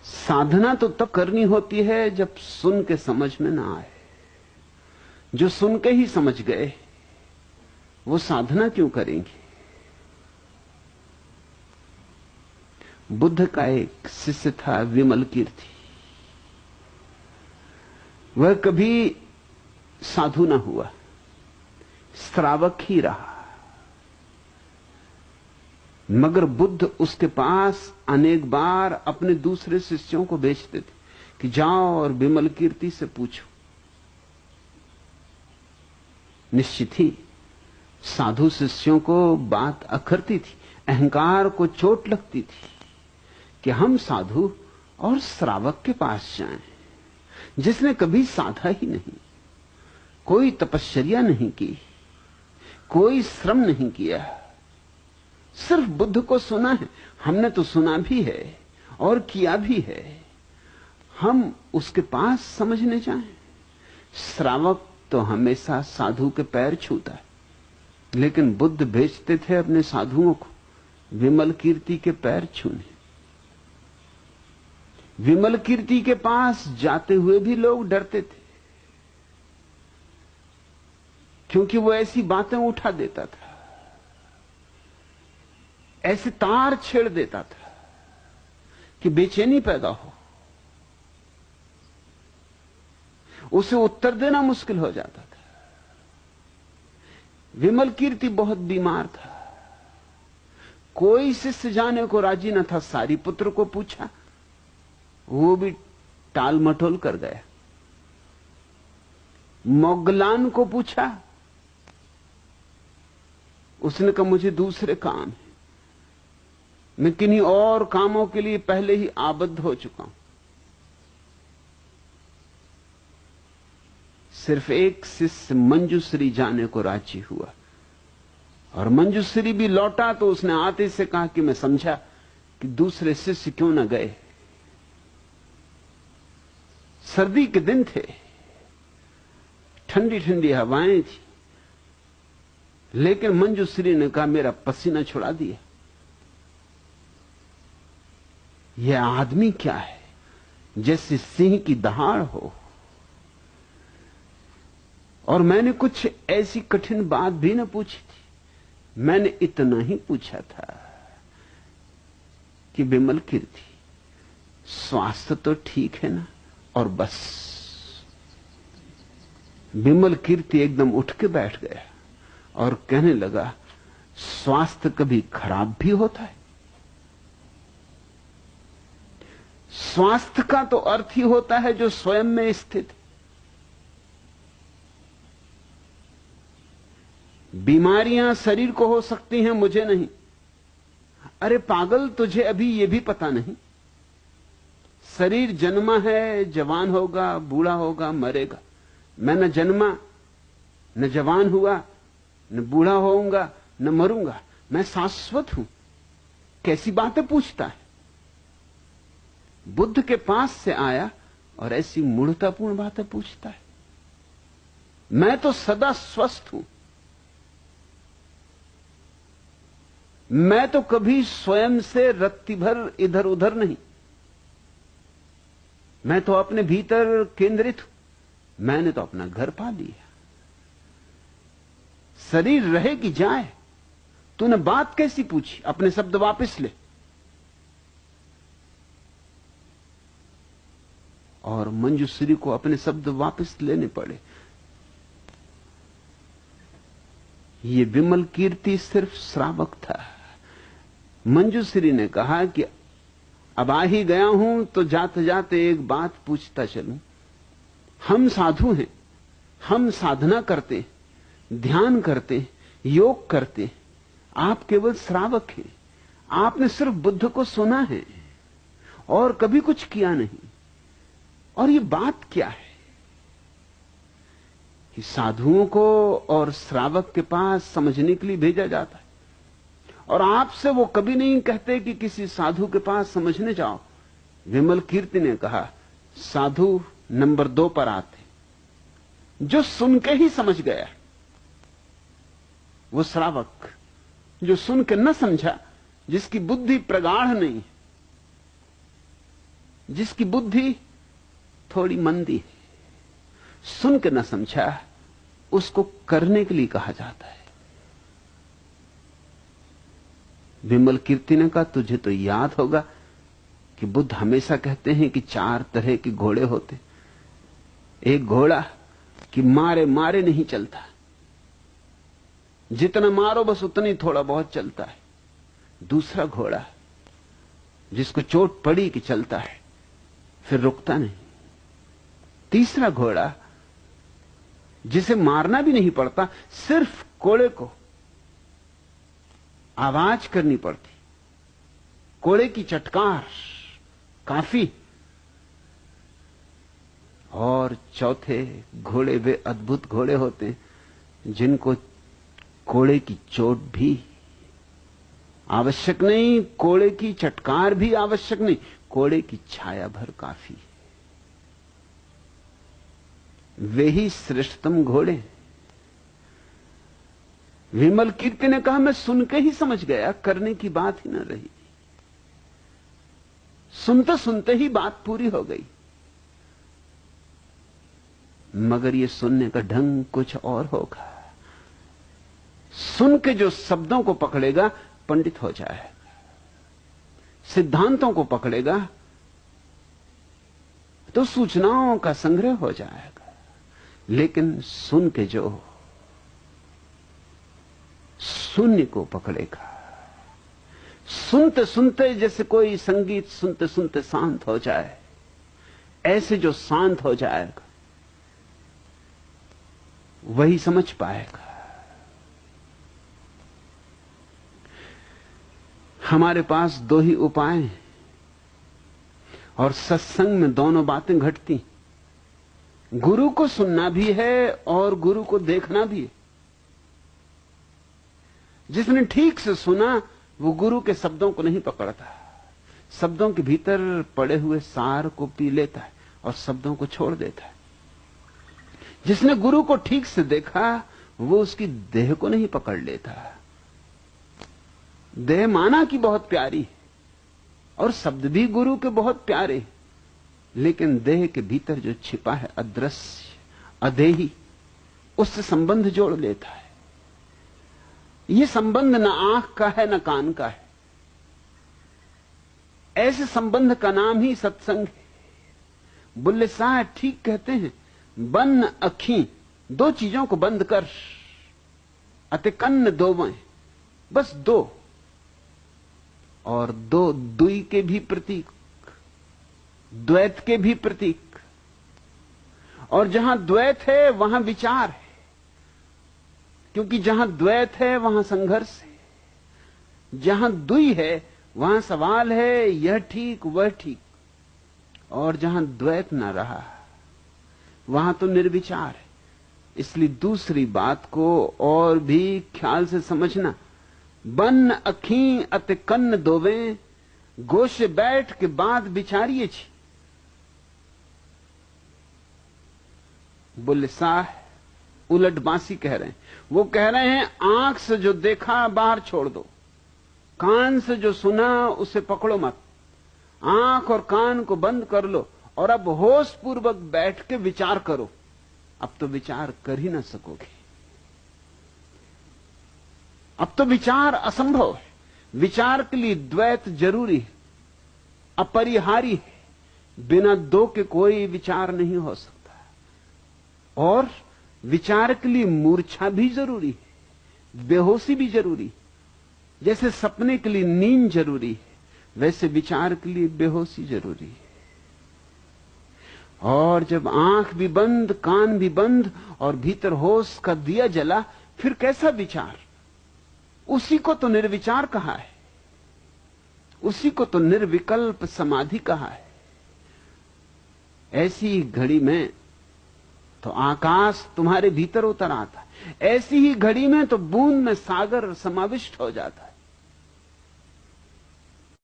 साधना तो तब करनी होती है जब सुन के समझ में ना आए। जो सुन के ही समझ गए वो साधना क्यों करेंगे? बुद्ध का एक शिष्य था विमल कीर्ति। वह कभी साधु ना हुआ, श्रावक ही रहा। मगर बुद्ध उसके पास अनेक बार अपने दूसरे शिष्यों को भेजते थे कि जाओ और विमल कीर्ति से पूछो। निश्चित ही साधु शिष्यों को बात अखरती थी, अहंकार को चोट लगती थी कि हम साधु और श्रावक के पास जाएं, जिसने कभी साधा ही नहीं, कोई तपश्चर्या नहीं की, कोई श्रम नहीं किया, सिर्फ बुद्ध को सुना है। हमने तो सुना भी है और किया भी है, हम उसके पास समझने जाएं। श्रावक तो हमेशा साधु के पैर छूता है, लेकिन बुद्ध भेजते थे अपने साधुओं को विमल कीर्ति के पैर छूने। विमल कीर्ति के पास जाते हुए भी लोग डरते थे, क्योंकि वो ऐसी बातें उठा देता था, ऐसे तार छेड़ देता था कि बेचैनी पैदा हो, उसे उत्तर देना मुश्किल हो जाता था। विमल कीर्ति बहुत बीमार था, कोई शिष्य जाने को राजी न था। सारीपुत्र को पूछा, वो भी टाल मटोल कर गया। मोगलान को पूछा, उसने कहा मुझे दूसरे काम है, मैं किन्हीं और कामों के लिए पहले ही आबद्ध हो चुका हूं। सिर्फ एक शिष्य मंजूश्री जाने को राजी हुआ, और मंजूश्री भी लौटा तो उसने आते से कहा कि मैं समझा कि दूसरे शिष्य क्यों न गए। सर्दी के दिन थे, ठंडी ठंडी हवाएं थी, लेकिन मंजूश्री ने कहा मेरा पसीना छुड़ा दिया। यह आदमी क्या है, जैसे सिंह की दहाड़ हो। और मैंने कुछ ऐसी कठिन बात भी न पूछी थी, मैंने इतना ही पूछा था कि विमल कीर्ति स्वास्थ्य तो ठीक है ना, और बस। विमल कीर्ति एकदम उठ के बैठ गया और कहने लगा, स्वास्थ्य कभी खराब भी होता है? स्वास्थ्य का तो अर्थ ही होता है जो स्वयं में स्थित है। बीमारियां शरीर को हो सकती हैं, मुझे नहीं। अरे पागल, तुझे अभी यह भी पता नहीं, शरीर जन्मा है, जवान होगा, बूढ़ा होगा, मरेगा। मैं न जन्मा, न जवान हुआ, न बूढ़ा होऊंगा, न मरूंगा, मैं शाश्वत हूं। कैसी बातें पूछता है? बुद्ध के पास से आया और ऐसी मूढ़तापूर्ण बातें पूछता है। मैं तो सदा स्वस्थ हूं, मैं तो कभी स्वयं से रत्ती भर इधर उधर नहीं, मैं तो अपने भीतर केंद्रित हूं, मैंने तो अपना घर पा लिया। शरीर रहे कि जाए, तूने बात कैसी पूछी? अपने शब्द वापस ले। और मंजूश्री को अपने शब्द वापस लेने पड़े। ये विमल कीर्ति सिर्फ श्रावक था। मंजूश्री ने कहा कि अब आ ही गया हूं तो जाते जाते एक बात पूछता चलूं। हम साधु हैं, हम साधना करते, ध्यान करते, योग करते, आप केवल श्रावक हैं। आपने सिर्फ बुद्ध को सुना है और कभी कुछ किया नहीं। और ये बात क्या है कि साधुओं को और श्रावक के पास समझने के लिए भेजा जाता है, और आपसे वो कभी नहीं कहते कि किसी साधु के पास समझने जाओ। विमल कीर्ति ने कहा, साधु नंबर 2 पर आते, जो सुन के ही समझ गया। वो श्रावक जो सुन के न समझा, जिसकी बुद्धि प्रगाढ़ नहीं, जिसकी बुद्धि थोड़ी मंदी है, सुन के न समझा, उसको करने के लिए कहा जाता है। विमल कीर्ति ने कहा, तुझे तो याद होगा कि बुद्ध हमेशा कहते हैं कि 4 तरह के घोड़े होते। एक घोड़ा कि मारे मारे नहीं चलता, जितना मारो बस उतना ही थोड़ा बहुत चलता है। दूसरा घोड़ा जिसको चोट पड़ी कि चलता है, फिर रुकता नहीं। तीसरा घोड़ा जिसे मारना भी नहीं पड़ता, सिर्फ कोड़े को आवाज करनी पड़ती, कोड़े की चटकार काफी। और चौथे घोड़े वे अद्भुत घोड़े होते हैं जिनको कोड़े की चोट भी आवश्यक नहीं, कोड़े की चटकार भी आवश्यक नहीं, कोड़े की छाया भर काफी। वे ही श्रेष्ठतम घोड़े। विमल कीर्ति ने कहा, मैं सुन के ही समझ गया, करने की बात ही न रही। सुनते सुनते ही बात पूरी हो गई। मगर ये सुनने का ढंग कुछ और होगा। सुन के जो शब्दों को पकड़ेगा पंडित हो जाएगा, सिद्धांतों को पकड़ेगा तो सूचनाओं का संग्रह हो जाएगा। लेकिन सुन के जो शून्य को पकड़ेगा, सुनते सुनते जैसे कोई संगीत सुनते सुनते शांत हो जाए, ऐसे जो शांत हो जाएगा वही समझ पाएगा। हमारे पास 2 ही उपाय हैं और सत्संग में दोनों बातें घटती। गुरु को सुनना भी है और गुरु को देखना भी है। जिसने ठीक से सुना वो गुरु के शब्दों को नहीं पकड़ता, शब्दों के भीतर पड़े हुए सार को पी लेता है और शब्दों को छोड़ देता है। जिसने गुरु को ठीक से देखा वो उसकी देह को नहीं पकड़ लेता। देह माना कि बहुत प्यारी है और शब्द भी गुरु के बहुत प्यारे, लेकिन देह के भीतर जो छिपा है अदृश्य अदेही, उससे संबंध जोड़ लेता है। यह संबंध न आंख का है न कान का है। ऐसे संबंध का नाम ही सत्संग है। बुल्ले साहब ठीक कहते हैं, बन अखी 2 चीजों को बंद कर, अते कन्न दोवें, बस 2, और 2 दुई के भी प्रतीक, द्वैत के भी प्रतीक। और जहां द्वैत है वहां विचार है, क्योंकि जहां द्वैत है वहां संघर्ष है। जहां दुई है वहां सवाल है, यह ठीक वह ठीक। और जहां द्वैत ना रहा वहां तो निर्विचार है। इसलिए दूसरी बात को और भी ख्याल से समझना। बन अखी अत कन्न दोवे, गोशे बैठ के बाद विचारिए छी। बुल्ले साह उलट बांसी कह रहे हैं। वो कह रहे हैं आंख से जो देखा बाहर छोड़ दो, कान से जो सुना उसे पकड़ो मत, आंख और कान को बंद कर लो और अब होश पूर्वक बैठ के विचार करो। अब तो विचार कर ही ना सकोगे, अब तो विचार असंभव है। विचार के लिए द्वैत जरूरी है, अपरिहार्य है। बिना 2 के कोई विचार नहीं हो सकता। और विचार के लिए मूर्छा भी जरूरी है, बेहोशी भी जरूरी है। जैसे सपने के लिए नींद जरूरी है, वैसे विचार के लिए बेहोशी जरूरी है। और जब आंख भी बंद, कान भी बंद और भीतर होश का दिया जला, फिर कैसा विचार? उसी को तो निर्विचार कहा है, उसी को तो निर्विकल्प समाधि कहा है। ऐसी घड़ी में तो आकाश तुम्हारे भीतर उतर आता है, ऐसी ही घड़ी में तो बूंद में सागर समाविष्ट हो जाता है।